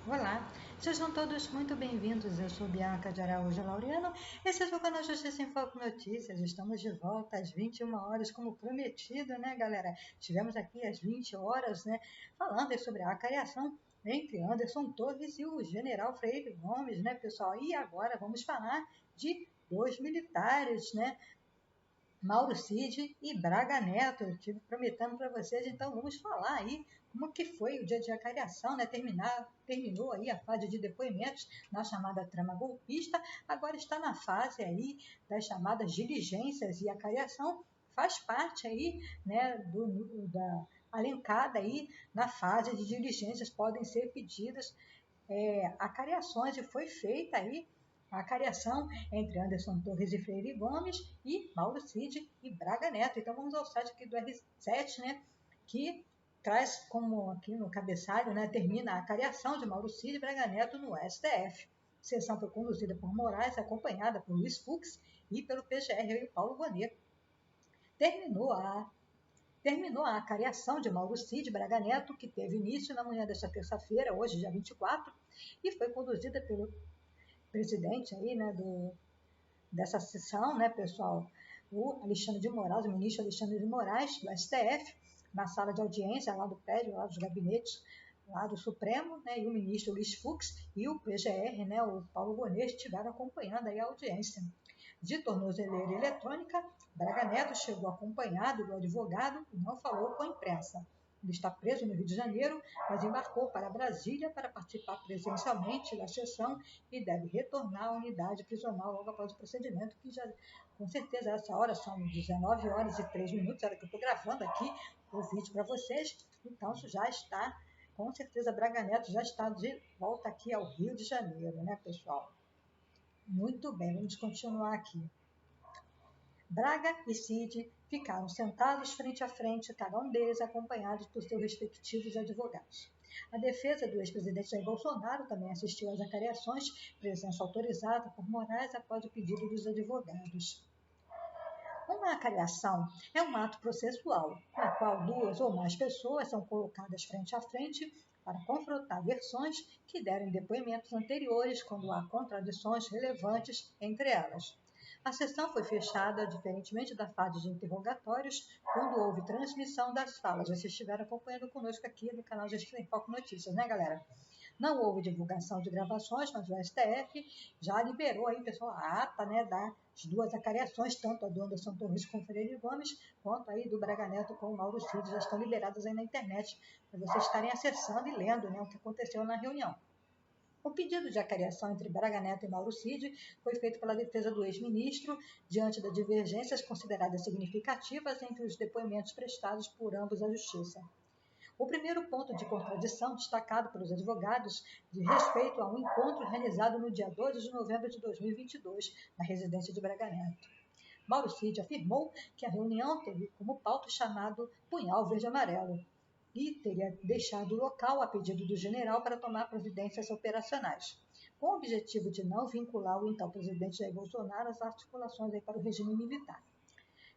Olá, sejam todos muito bem-vindos. Eu sou Bianca de Araújo Laureano. Esse é o canal Justiça em Foco Notícias. Estamos de volta às 21 horas, como prometido, né, galera? Estivemos aqui às 20 horas, né, falando sobre a acariação entre Anderson Torres e o general Freire Gomes, né, pessoal? E agora vamos falar de dois militares, né? Mauro Cid e Braga Neto. Eu estive prometendo para vocês, então vamos falar aí como que foi o dia de acariação, né? Terminou aí a fase de depoimentos na chamada trama golpista, agora está na fase aí das chamadas diligências e acariação faz parte aí, né, da alencada aí na fase de diligências, podem ser pedidas acariações e foi feita aí a cariação entre Anderson Torres e Freire Gomes e Mauro Cid e Braga Neto. Então vamos ao site aqui do R7, né, que traz como aqui no cabeçalho, né, termina a cariação de Mauro Cid e Braga Neto no STF. A sessão foi conduzida por Moraes, acompanhada por Luiz Fux e pelo PGR e Paulo Bonet. Terminou a acariação de Mauro Cid Braga Neto, que teve início na manhã desta terça-feira, hoje, dia 24, e foi conduzida pelo presidente aí, né, dessa sessão, né, pessoal, o Alexandre de Moraes, o ministro Alexandre de Moraes, do STF, na sala de audiência, lá do prédio, lá dos gabinetes, lá do Supremo, né, e o ministro Luiz Fux e o PGR, né, o Paulo Bonet, estiveram acompanhando aí a audiência. De tornozeleira eletrônica, Braga Neto chegou acompanhado do advogado e não falou com a imprensa. Ele está preso no Rio de Janeiro, mas embarcou para Brasília para participar presencialmente da sessão e deve retornar à unidade prisional logo após o procedimento, que já, com certeza, essa hora são 19 horas e 3 minutos, hora que eu estou gravando aqui o vídeo para vocês, então isso já está, com certeza, Braga Neto já está de volta aqui ao Rio de Janeiro, né, pessoal? Muito bem, vamos continuar aqui. Braga e Cid ficaram sentados frente a frente, cada um deles acompanhados por seus respectivos advogados. A defesa do ex-presidente Jair Bolsonaro também assistiu às acariações, presença autorizada por Moraes após o pedido dos advogados. Uma acariação é um ato processual, na qual duas ou mais pessoas são colocadas frente a frente para confrontar versões que derem depoimentos anteriores quando há contradições relevantes entre elas. A sessão foi fechada, diferentemente da fase de interrogatórios, quando houve transmissão das falas. Vocês estiveram acompanhando conosco aqui no canal Justiça em Foco Notícias, né, galera? Não houve divulgação de gravações, mas o STF já liberou aí, pessoal, a ata, né, das duas acariações, tanto a do Anderson Torres com o Freire Gomes, quanto aí do Braga Neto com o Mauro Cid, já estão liberadas aí na internet, para vocês estarem acessando e lendo, né, o que aconteceu na reunião. O pedido de acariação entre Braga Neto e Mauro Cid foi feito pela defesa do ex-ministro, diante das divergências consideradas significativas entre os depoimentos prestados por ambos à Justiça. O primeiro ponto de contradição destacado pelos advogados diz respeito a um encontro realizado no dia 12 de novembro de 2022, na residência de Braga Neto. Mauro Cid afirmou que a reunião teve como pauta o chamado Punhal Verde-Amarelo e teria deixado o local a pedido do general para tomar providências operacionais, com o objetivo de não vincular o então presidente Jair Bolsonaro às articulações para o regime militar.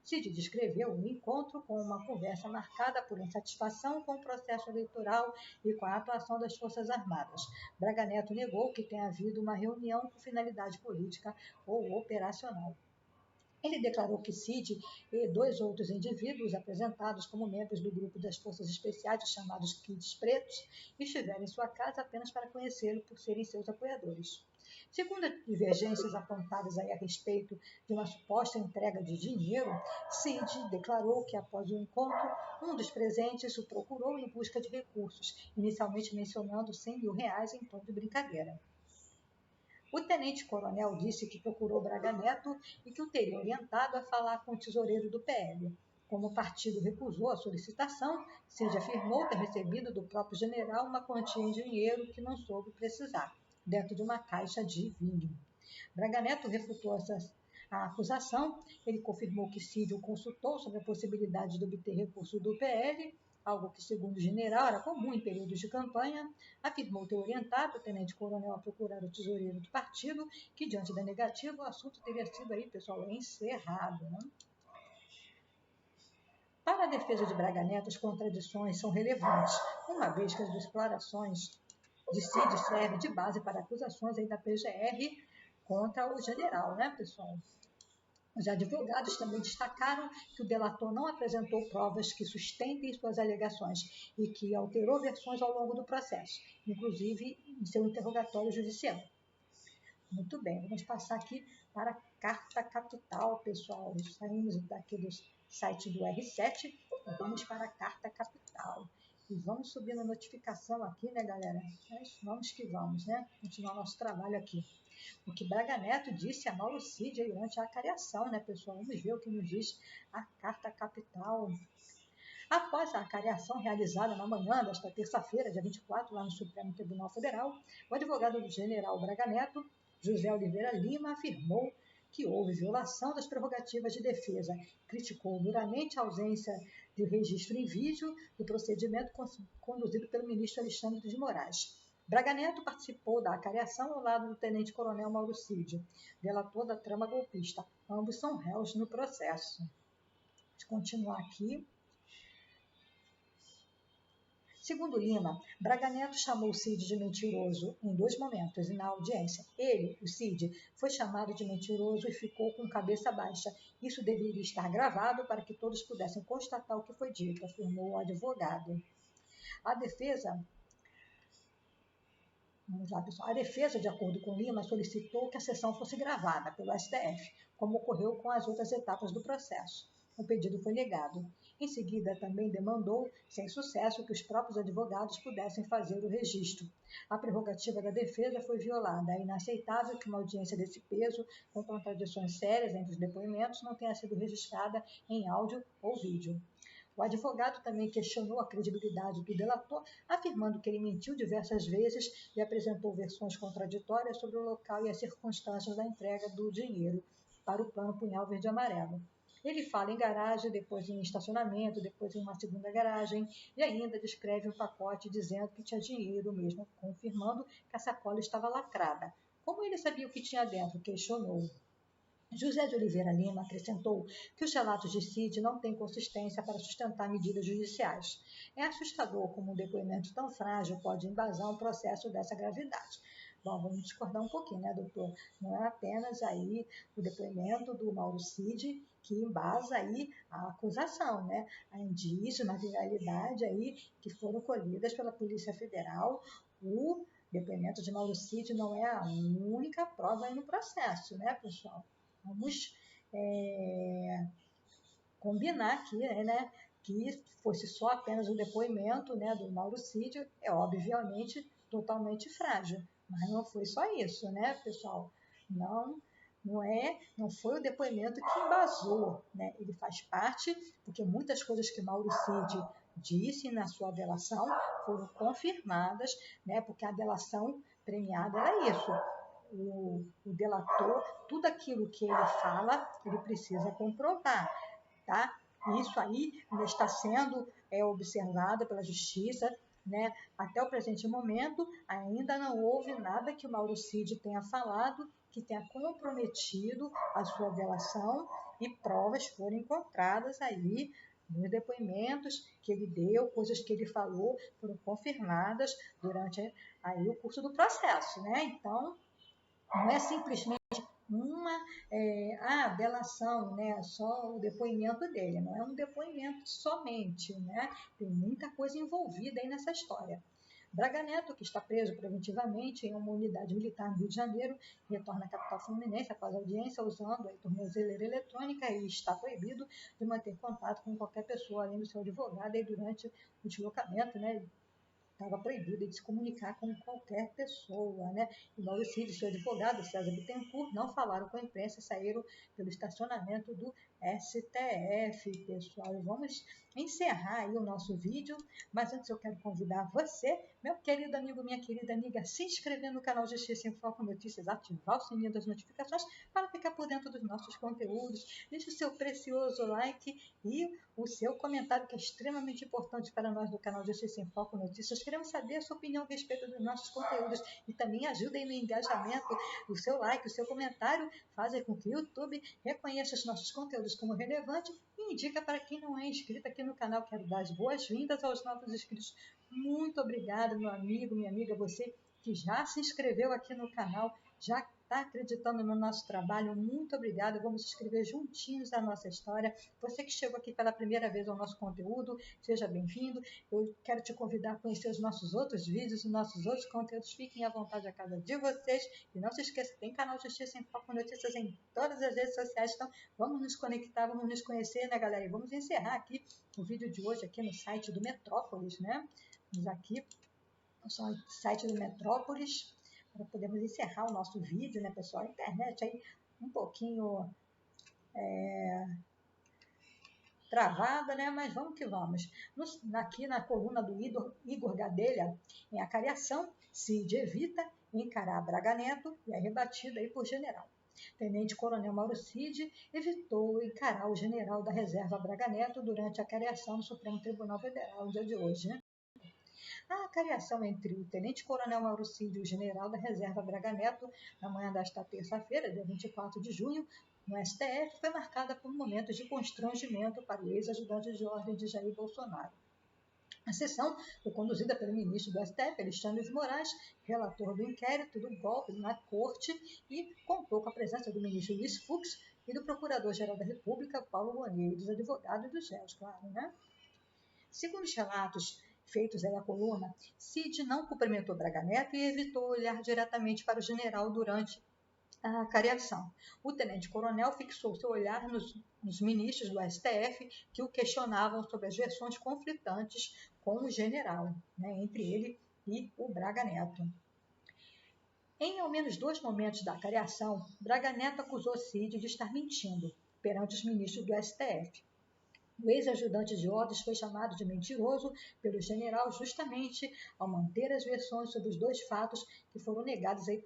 Cid descreveu o encontro como uma conversa marcada por insatisfação com o processo eleitoral e com a atuação das Forças Armadas. Braga Neto negou que tenha havido uma reunião com finalidade política ou operacional. Ele declarou que Cid e dois outros indivíduos, apresentados como membros do grupo das Forças Especiais, chamados Kids Pretos, estiveram em sua casa apenas para conhecê-lo por serem seus apoiadores. Segundo divergências apontadas aí a respeito de uma suposta entrega de dinheiro, Cid declarou que após o encontro, um dos presentes o procurou em busca de recursos, inicialmente mencionando R$ 100.000 em tom de brincadeira. O tenente-coronel disse que procurou Braga Neto e que o teria orientado a falar com o tesoureiro do PL. Como o partido recusou a solicitação, Cid afirmou ter recebido do próprio general uma quantia em dinheiro que não soube precisar, dentro de uma caixa de vinho. Braga Neto refutou a acusação. Ele confirmou que Cid o consultou sobre a possibilidade de obter recurso do PL, algo que, segundo o general, era comum em períodos de campanha. Afirmou ter orientado o tenente-coronel a procurar o tesoureiro do partido, que, diante da negativa, o assunto teria sido aí, pessoal, encerrado, né? Para a defesa de Braga Neto, as contradições são relevantes, uma vez que as declarações dissídio serve de base para acusações aí da PGR contra o general, né, pessoal? Os advogados também destacaram que o delator não apresentou provas que sustentem suas alegações e que alterou versões ao longo do processo, inclusive em seu interrogatório judicial. Muito bem, vamos passar aqui para a Carta Capital, pessoal. Saímos daqui do site do R7 e vamos para a Carta Capital. E vamos subir a notificação aqui, né, galera? Mas vamos que vamos, né? Continuar nosso trabalho aqui. O que Braga Neto disse a Mauro Cid durante a acariação, né, pessoal? Vamos ver o que nos diz a Carta Capital. Após a acariação realizada na manhã desta terça-feira, dia 24, lá no Supremo Tribunal Federal, o advogado do general Braga Neto, José Oliveira Lima, afirmou que houve violação das prerrogativas de defesa. Criticou duramente a ausência de registro em vídeo do procedimento conduzido pelo ministro Alexandre de Moraes. Braga Neto participou da acariação ao lado do tenente-coronel Mauro Cid, delator da trama golpista. Ambos são réus no processo. Vamos continuar aqui. Segundo Lima, Braga Neto chamou Cid de mentiroso em 2 momentos e na audiência. Ele, o Cid, foi chamado de mentiroso e ficou com cabeça baixa. Isso deveria estar gravado para que todos pudessem constatar o que foi dito, afirmou o advogado. A defesa, de acordo com Lima, solicitou que a sessão fosse gravada pelo STF, como ocorreu com as outras etapas do processo. O pedido foi negado. Em seguida, também demandou, sem sucesso, que os próprios advogados pudessem fazer o registro. A prerrogativa da defesa foi violada. É inaceitável que uma audiência desse peso, com contradições sérias entre os depoimentos, não tenha sido registrada em áudio ou vídeo. O advogado também questionou a credibilidade do delator, afirmando que ele mentiu diversas vezes e apresentou versões contraditórias sobre o local e as circunstâncias da entrega do dinheiro para o plano Punhal Verde e Amarelo. Ele fala em garagem, depois em estacionamento, depois em uma segunda garagem e ainda descreve um pacote dizendo que tinha dinheiro mesmo, confirmando que a sacola estava lacrada. Como ele sabia o que tinha dentro? Questionou. José de Oliveira Lima acrescentou que os relatos de Cid não têm consistência para sustentar medidas judiciais. É assustador como um depoimento tão frágil pode embasar um processo dessa gravidade. Bom, vamos discordar um pouquinho, né, doutor? Não é apenas aí o depoimento do Mauro Cid que embasa aí a acusação, né? Há indícios, materialidade aí que foram colhidas pela Polícia Federal. O depoimento de Mauro Cid não é a única prova aí no processo, né, pessoal? Vamos combinar aqui, né, que fosse só apenas o depoimento, né, do Mauro Cid, é obviamente totalmente frágil, mas não foi só isso, né, pessoal? Não foi o depoimento que embasou, né? Ele faz parte, porque muitas coisas que Mauro Cid disse na sua delação foram confirmadas, né? Porque a delação premiada era isso. O delator, tudo aquilo que ele fala, ele precisa comprovar, tá? Isso aí está sendo observado pela justiça, né? Até o presente momento, ainda não houve nada que o Mauro Cid tenha falado que tenha comprometido a sua delação e provas foram encontradas aí nos depoimentos que ele deu, coisas que ele falou, foram confirmadas durante aí o curso do processo, né? Então, não é simplesmente uma delação, né? Só o depoimento dele, não é um depoimento somente, né? Tem muita coisa envolvida aí nessa história. Braga Neto, que está preso preventivamente em uma unidade militar no Rio de Janeiro, retorna à capital fluminense após audiência usando a tornozeleira eletrônica e está proibido de manter contato com qualquer pessoa, além do seu advogado, e durante o deslocamento, né? Estava proibido de se comunicar com qualquer pessoa, né? E Mauro Cid e seu advogado, César Bittencourt, não falaram com a imprensa, saíram pelo estacionamento do STF, pessoal. E vamos encerrar aí o nosso vídeo, mas antes eu quero convidar você, meu querido amigo, minha querida amiga, a se inscrever no canal Justiça em Foco Notícias, ativar o sininho das notificações para ficar por dentro dos nossos conteúdos. Deixe o seu precioso like e o seu comentário, que é extremamente importante para nós do canal Justiça em Foco Notícias. Queremos saber a sua opinião a respeito dos nossos conteúdos e também ajudem no engajamento. O seu like, o seu comentário fazem com que o YouTube reconheça os nossos conteúdos como relevantes e indica para quem não é inscrito aqui no canal. Quero dar as boas-vindas aos novos inscritos. Muito obrigada, meu amigo, minha amiga, você que já se inscreveu aqui no canal, já está acreditando no nosso trabalho. Muito obrigada. Vamos escrever juntinhos a nossa história. Você que chegou aqui pela primeira vez ao nosso conteúdo, seja bem-vindo. Eu quero te convidar a conhecer os nossos outros vídeos, os nossos outros conteúdos. Fiquem à vontade a casa de vocês. E não se esqueça, tem canal Justiça em Foco Notícias em todas as redes sociais. Então, vamos nos conectar, vamos nos conhecer, né, galera? E vamos encerrar aqui o vídeo de hoje aqui no site do Metrópolis, né? Vamos aqui no site do Metrópolis para podermos encerrar o nosso vídeo, né, pessoal? A internet aí um pouquinho travada, né? Mas vamos que vamos. Aqui na coluna do Igor Gadelha, em acariação, Cid evita encarar Braga Neto e é rebatida aí por general. Tenente Coronel Mauro Cid evitou encarar o general da reserva Braga Neto durante a acariação no Supremo Tribunal Federal no dia de hoje, né? A acariação entre o tenente-coronel Mauro Cid e o general da reserva Braga Neto, na manhã desta terça-feira, dia 24 de junho, no STF, foi marcada por momentos de constrangimento para o ex-ajudante de ordem de Jair Bolsonaro. A sessão foi conduzida pelo ministro do STF, Alexandre de Moraes, relator do inquérito do golpe na corte, e contou com a presença do ministro Luiz Fux e do procurador-geral da República, Paulo Gonet, e dos advogados e dos réus, claro, né? Segundo os relatos feitos à coluna, Cid não cumprimentou Braga Neto e evitou olhar diretamente para o general durante a acariação. O tenente-coronel fixou seu olhar nos ministros do STF que o questionavam sobre as versões conflitantes com o general, né, entre ele e o Braga Neto. Em ao menos 2 momentos da acariação, Braga Neto acusou Cid de estar mentindo perante os ministros do STF. O ex-ajudante de ordens foi chamado de mentiroso pelo general justamente ao manter as versões sobre os 2 fatos que foram negados aí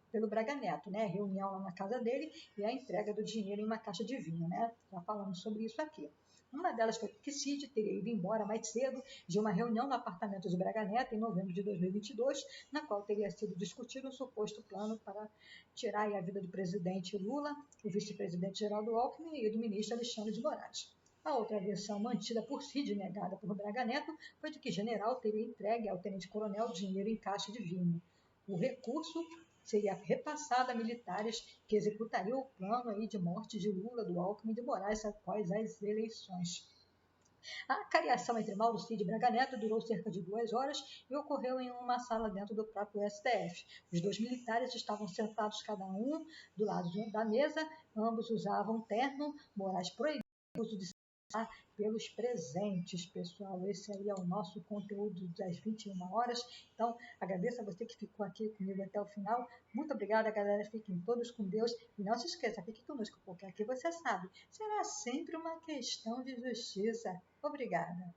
pelo Braga Neto, né? A reunião lá na casa dele e a entrega do dinheiro em uma caixa de vinho, né? Já falamos sobre isso aqui. Uma delas foi que Cid teria ido embora mais cedo de uma reunião no apartamento de Braga Neto em novembro de 2022, na qual teria sido discutido um suposto plano para tirar a vida do presidente Lula, do vice-presidente Geraldo Alckmin e do ministro Alexandre de Moraes. A outra versão, mantida por Cid e negada por Braga Neto, foi de que general teria entregue ao tenente-coronel dinheiro em caixa de vinho. O recurso seria repassado a militares que executariam o plano aí de morte de Lula, do Alckmin e de Moraes após as eleições. A acariação entre Mauro Cid e Braga Neto durou cerca de 2 horas e ocorreu em uma sala dentro do próprio STF. Os 2 militares estavam sentados cada um do lado da mesa, ambos usavam terno, Moraes proibiu o uso de pelos presentes, pessoal. Esse aí é o nosso conteúdo das 21 horas. Então, agradeço a você que ficou aqui comigo até o final. Muito obrigada, galera. Fiquem todos com Deus. E não se esqueça, fique conosco, porque aqui você sabe, será sempre uma questão de justiça. Obrigada.